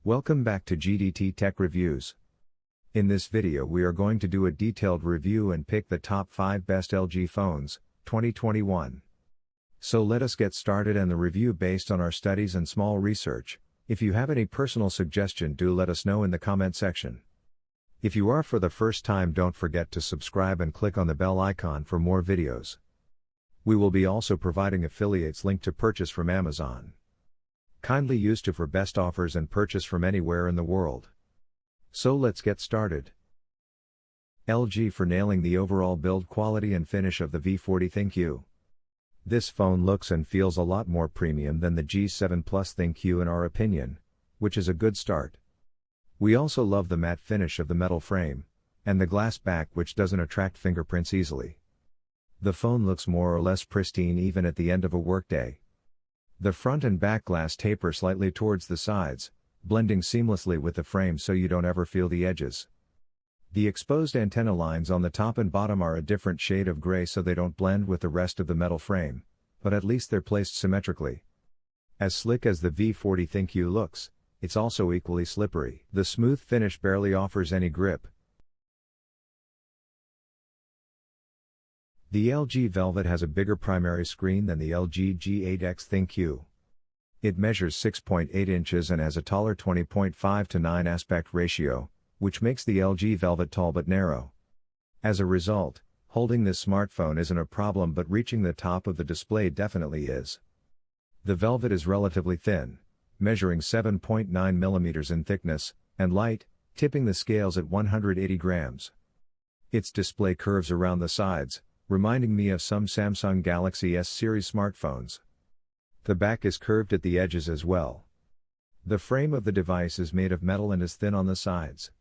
Welcome back to GDT Tech Reviews. In this video we are going to do a detailed review and pick the top 5 best LG phones, 2021. So let us get started and the review based on our studies and small research. If you have any personal suggestion, do let us know in the comment section. If you are for the first time, don't forget to subscribe and click on the bell icon for more videos. We will be also providing affiliates link to purchase from Amazon. Kindly use to for best offers and purchase from anywhere in the world. So let's get started. LG for nailing the overall build quality and finish of the V40 ThinQ. This phone looks and feels a lot more premium than the G7 ThinQ in our opinion, which is a good start. We also love the matte finish of the metal frame, and the glass back which doesn't attract fingerprints easily. The phone looks more or less pristine even at the end of a workday. The front and back glass taper slightly towards the sides, blending seamlessly with the frame so you don't ever feel the edges. The exposed antenna lines on the top and bottom are a different shade of gray so they don't blend with the rest of the metal frame, but at least they're placed symmetrically. As slick as the V40 ThinQ looks, it's also equally slippery. The smooth finish barely offers any grip. The LG Velvet has a bigger primary screen than the LG G8X ThinQ. It measures 6.8 inches and has a taller 20.5:9 aspect ratio, which makes the LG Velvet tall but narrow. As a result, holding this smartphone isn't a problem, but reaching the top of the display definitely is. The Velvet is relatively thin, measuring 7.9 mm in thickness, and light, tipping the scales at 180 grams. Its display curves around the sides, reminding me of some Samsung Galaxy S series smartphones. The back is curved at the edges as well. The frame of the device is made of metal and is thin on the sides.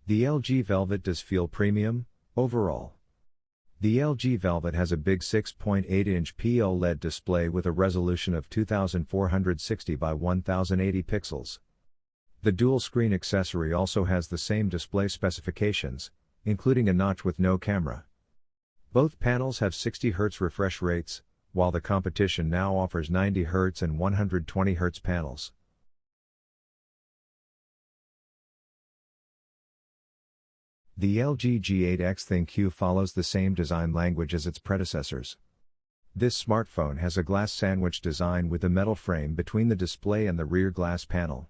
The LG Velvet does feel premium, overall. The LG Velvet has a big 6.8-inch OLED display with a resolution of 2460 by 1080 pixels. The dual screen accessory also has the same display specifications, including a notch with no camera. Both panels have 60 Hz refresh rates, while the competition now offers 90 Hz and 120 Hz panels. The LG G8X ThinQ follows the same design language as its predecessors. This smartphone has a glass sandwich design with a metal frame between the display and the rear glass panel.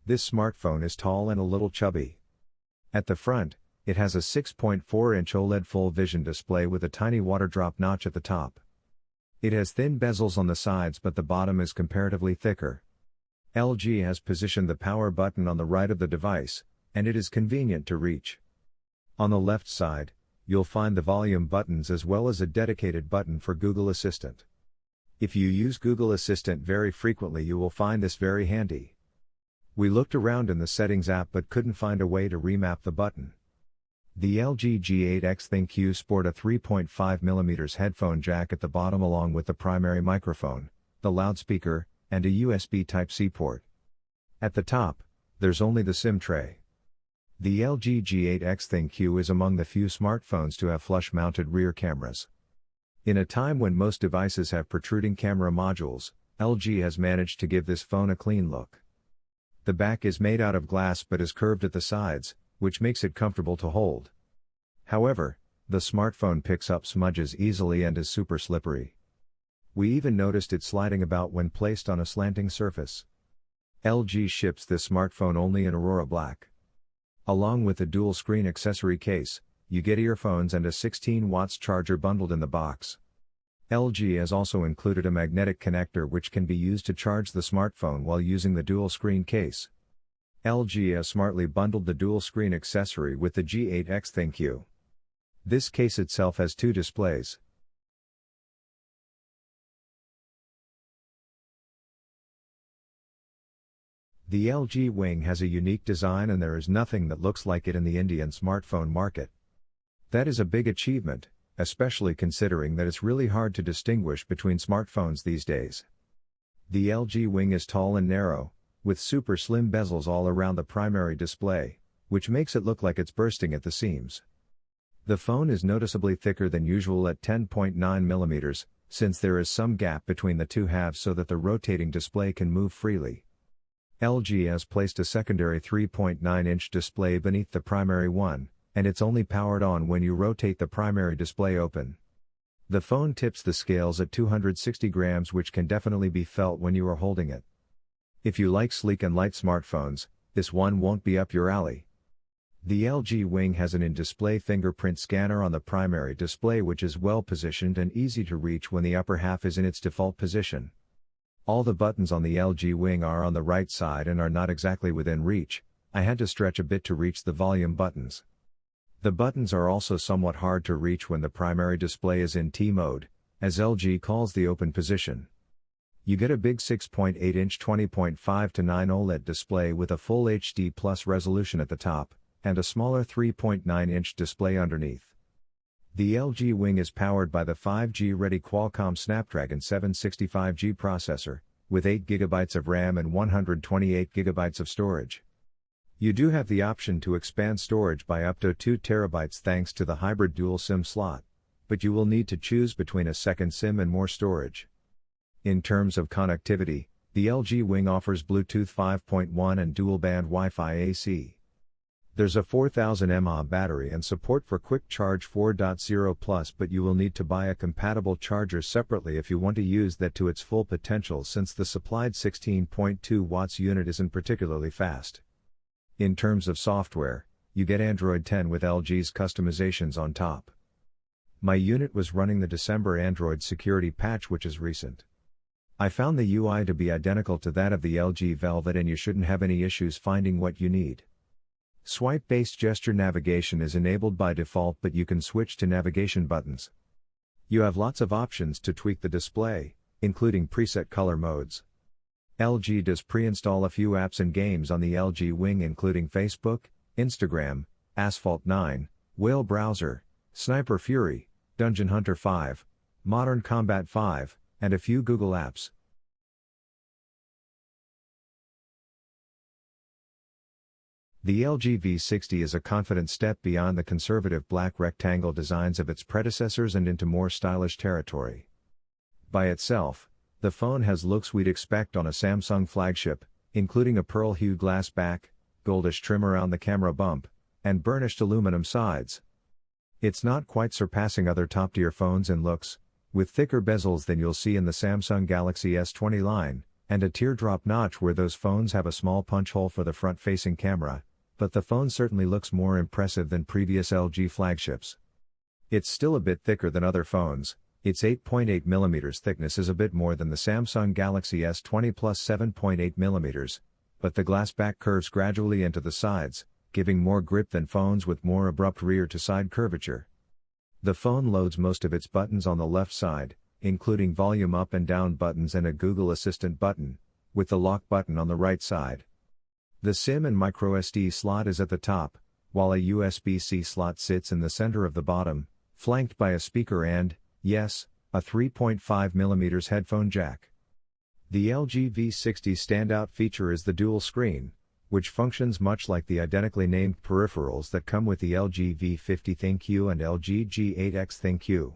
This smartphone is tall and a little chubby. At the front, it has a 6.4-inch OLED full vision display with a tiny water drop notch at the top. It has thin bezels on the sides, but the bottom is comparatively thicker. LG has positioned the power button on the right of the device, and it is convenient to reach. On the left side, you'll find the volume buttons as well as a dedicated button for Google Assistant. If you use Google Assistant very frequently, you will find this very handy. We looked around in the Settings app but couldn't find a way to remap the button. The LG G8X ThinQ sport a 3.5 mm headphone jack at the bottom along with the primary microphone, the loudspeaker, and a USB Type-C port. At the top, there's only the SIM tray. The LG G8X ThinQ is among the few smartphones to have flush-mounted rear cameras. In a time when most devices have protruding camera modules, LG has managed to give this phone a clean look. The back is made out of glass but is curved at the sides, which makes it comfortable to hold. However, the smartphone picks up smudges easily and is super slippery. We even noticed it sliding about when placed on a slanting surface. LG ships this smartphone only in Aurora Black. Along with the dual screen accessory case, you get earphones and a 16 watts charger bundled in the box. LG has also included a magnetic connector which can be used to charge the smartphone while using the dual screen case. LG has smartly bundled the dual screen accessory with the G8X ThinQ. This case itself has 2 displays. The LG Wing has a unique design and there is nothing that looks like it in the Indian smartphone market. That is a big achievement, especially considering that it's really hard to distinguish between smartphones these days. The LG Wing is tall and narrow, with super slim bezels all around the primary display, which makes it look like it's bursting at the seams. The phone is noticeably thicker than usual at 10.9 mm, since there is some gap between the two halves so that the rotating display can move freely. LG has placed a secondary 3.9-inch display beneath the primary one, and it's only powered on when you rotate the primary display open. The phone tips the scales at 260 grams, which can definitely be felt when you are holding it. If you like sleek and light smartphones, this one won't be up your alley. The LG Wing has an in-display fingerprint scanner on the primary display, which is well positioned and easy to reach when the upper half is in its default position. All the buttons on the LG Wing are on the right side and are not exactly within reach. I had to stretch a bit to reach the volume buttons. The buttons are also somewhat hard to reach when the primary display is in T mode, as LG calls the open position. You get a big 6.8-inch 20.5:9 OLED display with a full HD Plus resolution at the top, and a smaller 3.9-inch display underneath. The LG Wing is powered by the 5G-ready Qualcomm Snapdragon 765G processor, with 8GB of RAM and 128GB of storage. You do have the option to expand storage by up to 2TB thanks to the hybrid dual SIM slot, but you will need to choose between a second SIM and more storage. In terms of connectivity, the LG Wing offers Bluetooth 5.1 and dual-band Wi-Fi AC. There's a 4000 mAh battery and support for Quick Charge 4.0 but you will need to buy a compatible charger separately if you want to use that to its full potential, since the supplied 16.2 watts unit isn't particularly fast. In terms of software, you get Android 10 with LG's customizations on top. My unit was running the December Android security patch, which is recent. I found the UI to be identical to that of the LG Velvet, and you shouldn't have any issues finding what you need. Swipe-based gesture navigation is enabled by default, but you can switch to navigation buttons. You have lots of options to tweak the display, including preset color modes. LG does pre-install a few apps and games on the LG Wing, including Facebook, Instagram, Asphalt 9, Whale Browser, Sniper Fury, Dungeon Hunter 5, Modern Combat 5, and a few Google apps. The LG V60 is a confident step beyond the conservative black rectangle designs of its predecessors and into more stylish territory. By itself, the phone has looks we'd expect on a Samsung flagship, including a pearl hue glass back, goldish trim around the camera bump, and burnished aluminum sides. It's not quite surpassing other top-tier phones in looks, with thicker bezels than you'll see in the Samsung Galaxy S20 line, and a teardrop notch where those phones have a small punch hole for the front-facing camera, but the phone certainly looks more impressive than previous LG flagships. It's still a bit thicker than other phones. Its 8.8mm thickness is a bit more than the Samsung Galaxy S20 plus 7.8mm, but the glass back curves gradually into the sides, giving more grip than phones with more abrupt rear-to-side curvature. The phone loads most of its buttons on the left side, including volume up and down buttons and a Google Assistant button, with the lock button on the right side. The SIM and microSD slot is at the top, while a USB-C slot sits in the center of the bottom, flanked by a speaker and, yes, a 3.5mm headphone jack. The LG V60 standout feature is the dual screen, which functions much like the identically named peripherals that come with the LG V50 ThinQ and LG G8X ThinQ.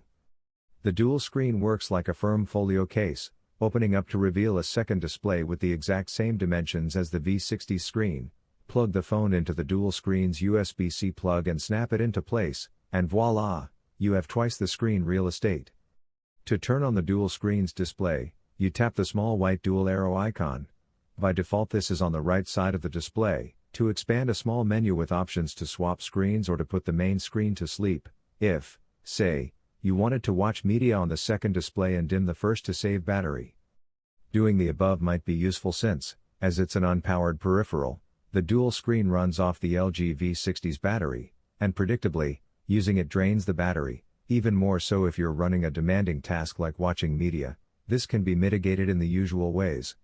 The dual screen works like a firm folio case, opening up to reveal a second display with the exact same dimensions as the V60 screen. Plug the phone into the dual screen's USB-C plug and snap it into place, and voila, you have twice the screen real estate. To turn on the dual screen's display, you tap the small white dual arrow icon. By default, this is on the right side of the display. To expand, a small menu with options to swap screens or to put the main screen to sleep, if, say, you wanted to watch media on the second display and dim the first to save battery. Doing the above might be useful since, as it's an unpowered peripheral, the dual screen runs off the LG V60's battery, and predictably, using it drains the battery, even more so if you're running a demanding task like watching media. This can be mitigated in the usual ways.